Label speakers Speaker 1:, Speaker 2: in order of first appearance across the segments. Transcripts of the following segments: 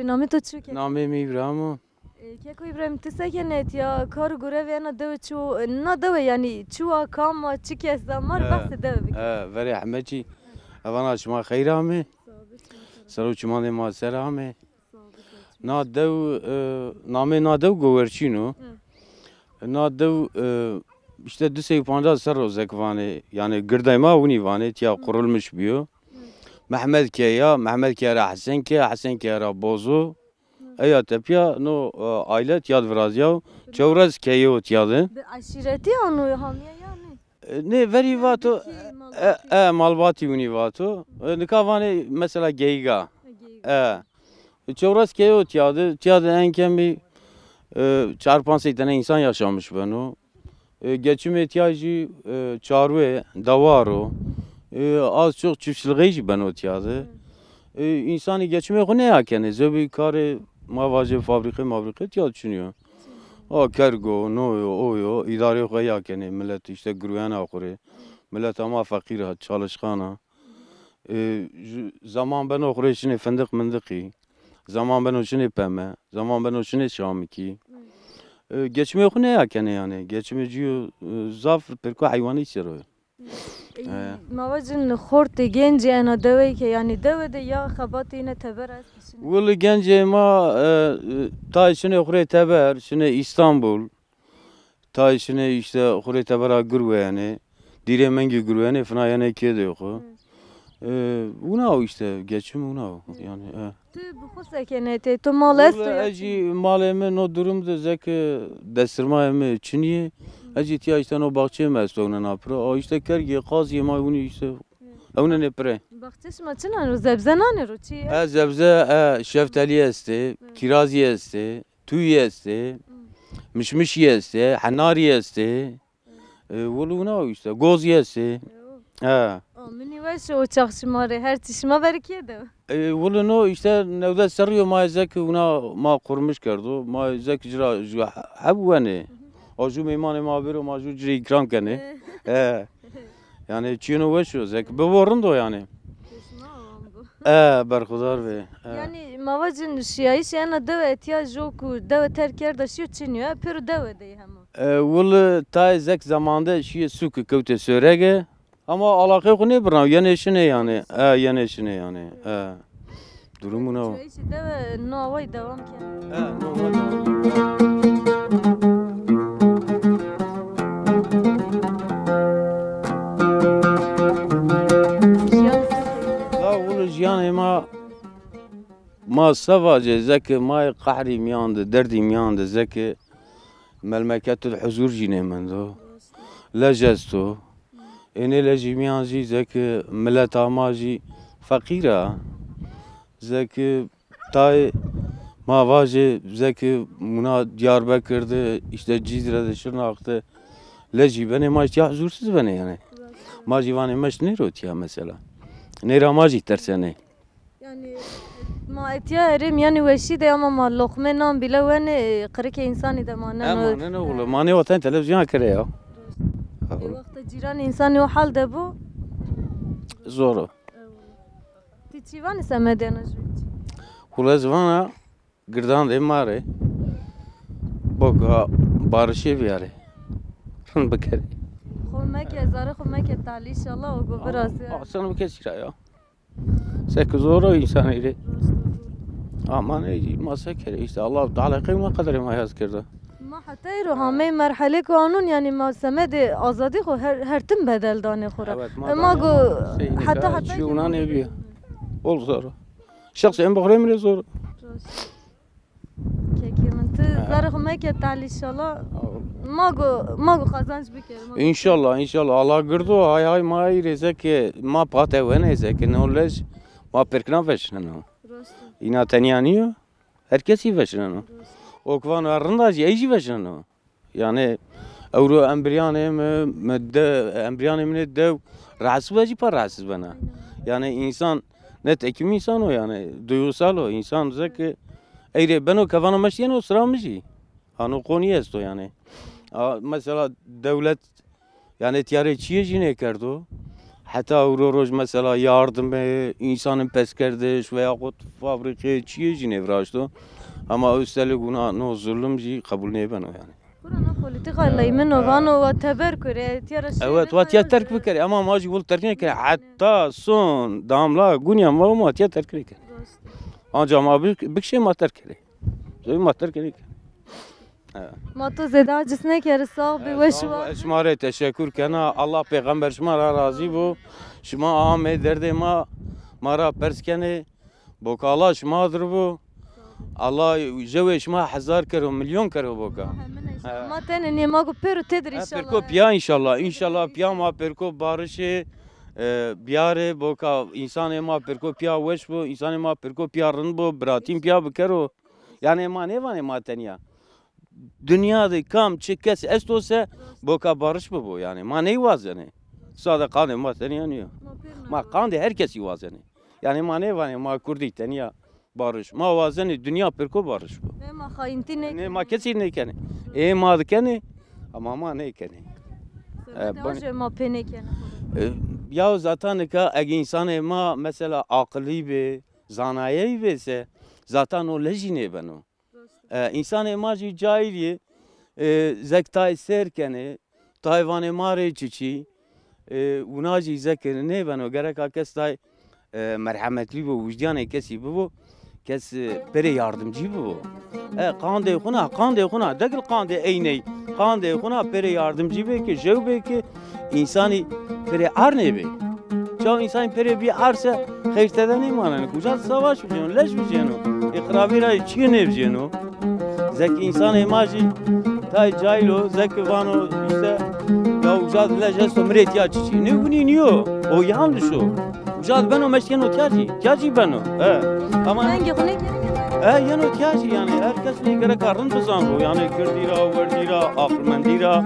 Speaker 1: نامی تو چی که؟
Speaker 2: نامه میبرم
Speaker 1: که کوی برم تسکنت یا کار گوره و نه دو چو نه دو یعنی چو کام چی که زمان بس دو بکی.
Speaker 2: ولی همه چی اوانا شما خیرامه سرو شما ما سرامه نادو نامه نادو گوورچینو نادو işte 250 سر روزک وانه yani gırdayma uni vane tiya kurulmuş biyo Mehmet Kaya Hasan Kaya bozu Eya tepya no aile tiyad vrazya çevres Kaya tiyadı
Speaker 1: aşireti onu hamiye yani.
Speaker 2: Ne veri vato malvati uni vato nikavane mesela geyga çevres Kaya tiyadı en kemi 4-5 tane insan yaşamış ben o. Geçim ihtiyacı çarve, davaro, az çok çiftçiliği ben otiyadı. İnsanı geçime ne yakene, zebi karı mavacı fabrika tiyad düşünüyor. Kergo, noyo, oyo, idare koy yakene, millet işte güven akure, millet ama fakir çalışkana. Zaman ben okure şimdi fındık mındıki, zaman ben o şimdi peme, zaman ben o şimdi şamiki. Geçme ne yakene yani geçmeci zaf perko hayvani seroy.
Speaker 1: Mavacın horti genci ana dövey ki yani dövde ya xabati yine teber az.
Speaker 2: Valla genci ma ta şimdi okure teber şimdi İstanbul ta şimdi işte okure teber gurve yani dire mengi gurve yani fena yani kede yok. Una işte geçim una yani.
Speaker 1: Tu bu sekenete tu malest
Speaker 2: ya. Aci maleme no durumda zek destirmayeme Çiniye. Aci tiya işte no bahçe mesleğine napra. O işte kergi qazi ma uni işte. Ona ne pre.
Speaker 1: Bahçeş maçına ro zebzenan ro çi.
Speaker 2: Zebze şeftali este, kirazi este, tüy este, mişmiş este, hanari este. Voluna işte goz este.
Speaker 1: Mini veş o çakşımare her tişma verkiye de.
Speaker 2: Voluna işte nevde sarıyor ma zek ona ma kurmuş kardo. Ma zek cira habvane. Aju meyman ma bero ma ju cira ikram kene. Yani çino veş o zek. Bevorun do yani. Berkhudar ve.
Speaker 1: Yani mavacın şiyayış yana deve ihtiyacı yoku deve terker da şiyo çiniyor. Pero deve de hema.
Speaker 2: Valla ta zek zamanda şiye suk kavte sörege. Ama alakayı yok ne bırak yeneşine yani. Yeneşine yani. Durumu ne o?
Speaker 1: Şiyayış deve no vay devam ki.
Speaker 2: No vay devam. Yani ma savaje zeki ma qahri miyandı derdi miyandı zeki memleketul huzur jine mendo lejesto ene leji miyanji zeki millet amaji fakira zeki tay ma vaje zeki muna Diyarbakır'da işte Cizre'de Şırnak'ta leji beni ma işte huzursuz beni yani ma jivane meş ne rotiya mesela ne ramaji tersene
Speaker 1: yani ما اتیا ارم یعنی وشی ده اما ما لقمه نام بلا ونه قرک انسانی ده مانه
Speaker 2: نه ولی مانه وطن تلویزیون کرده یا
Speaker 1: وقت جیران انسانی و حال ده بو
Speaker 2: زورو
Speaker 1: تی چیوانی سمده نجویی
Speaker 2: خلاص وانا گردان ده ماره بگا بارشی بیاره رن بکره
Speaker 1: خو مکه زاره خو مکه تعالی انشالله و گو براسی
Speaker 2: اصلا بکش یا سک زورو انسانی Aman masa kere işte Allah Teala kıyma kadar ma yaz kirdi.
Speaker 1: Ma hatta ruhame merhale kanun yani ma semede azadi xo her tim bedel dane xora. Ma go hatta
Speaker 2: şuna ne bi? Ol zor. Şahs en bakre mi zor?
Speaker 1: Kekimin zar xo ki ta'ali inşallah. Ma go kazanç bikere.
Speaker 2: İnşallah Allah girdo hay ma rezek ma pate ve ne zek knowledge ma perkna veşnen. İna tanıyaniyor. Herkes iyi veşnen. O kvan arındaji iyi veşnen. Yani Euro embriyanım ne dev rahatsız veci par rahatsız bana. Yani insan net ekim insan o yani duygusal o insan zeki eyre ben o kavana meşyen o sıramışı. Hani konuyest o yani. Mesela devlet yani tiyare çiye jine kerdo. Hatta uğruş mesela yardım insanın peskerdeş veya fabrikaya çiğ cinevraştı. Ama üstelik buna no zulüm kabul ne ben o yani.
Speaker 1: Kurana politika leymeno vano ve teber kure tiyara şey.
Speaker 2: Evet, vatiyat terk bikere ama maji bul terk ne kere hatta son damla gunyam var ama vatiyat terk ne kere. Ancak ama bir şey ma terk kere. Zoy ma terk ne kere.
Speaker 1: Ma to zeda cisne kere sağ bir veşva.
Speaker 2: Esmare teşekkür kana Allah peygamber şma razı bu. Şma ame derde ma mara perskene bokala şmadır bu. Allah jeve şma hazar kere milyon kere boka.
Speaker 1: Ma tene ne mago pero tedir inşallah.
Speaker 2: Perko piya inşallah. İnşallah piya ma perko barışı biyare boka insan ma perko piya veş bu insan ma perko piya rın bu bratim piya bikero. Yani ma ne var ma tenya. Dünyada kam çıkes estose boka barış bu yani. Ma ne vaz yani. Sada kanı ma tenya niyo. Ma kanı herkes vaz yani. Yani ma ne var ma kurdi tenya barış. Ma vaz yani dünya perko barış bu.
Speaker 1: Ne ma hainti ne?
Speaker 2: Ne ma kesin ne kene. Ma kene ama ma ne kene.
Speaker 1: Hoje ma pene kene.
Speaker 2: Ya zaten ki eğer insan ma mesela akıllı bir zanayi ise zaten o lejine beno. İnsan ma cahili zektay serkene Tayvan'e mare çiçi unaci zekere ne beno gerek akestay merhametli bu vicdanı kesi bu kes pere yardımcı bu. Kande khuna degil kande eyney kande khuna pere yardımcı be ki jev be ki insani pere arne be. Çoğu insan pere bir arsa hayırteden imanı kucak savaş biciyon leş biciyon ikrabira çiğ ne biciyon zeki insan imajı tay cahilo zeki vano işte ya kucak leş somret ya çiçi ne bunu niyo o yanlış o kucak ben o meşken o tiyaci ben o ama
Speaker 1: Hangi kone kene?
Speaker 2: yani tiyaci yani herkes ne gerek arın buzan bu yani kırdira verdira aklmendira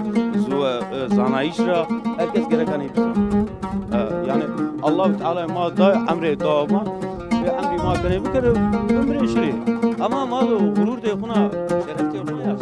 Speaker 2: zanayişra herkes gerek ne buzan yani Allah Teala ma da emre dağma ve emri ma kene bir kere ömre şiri ama ma gurur de kuna şeref de kuna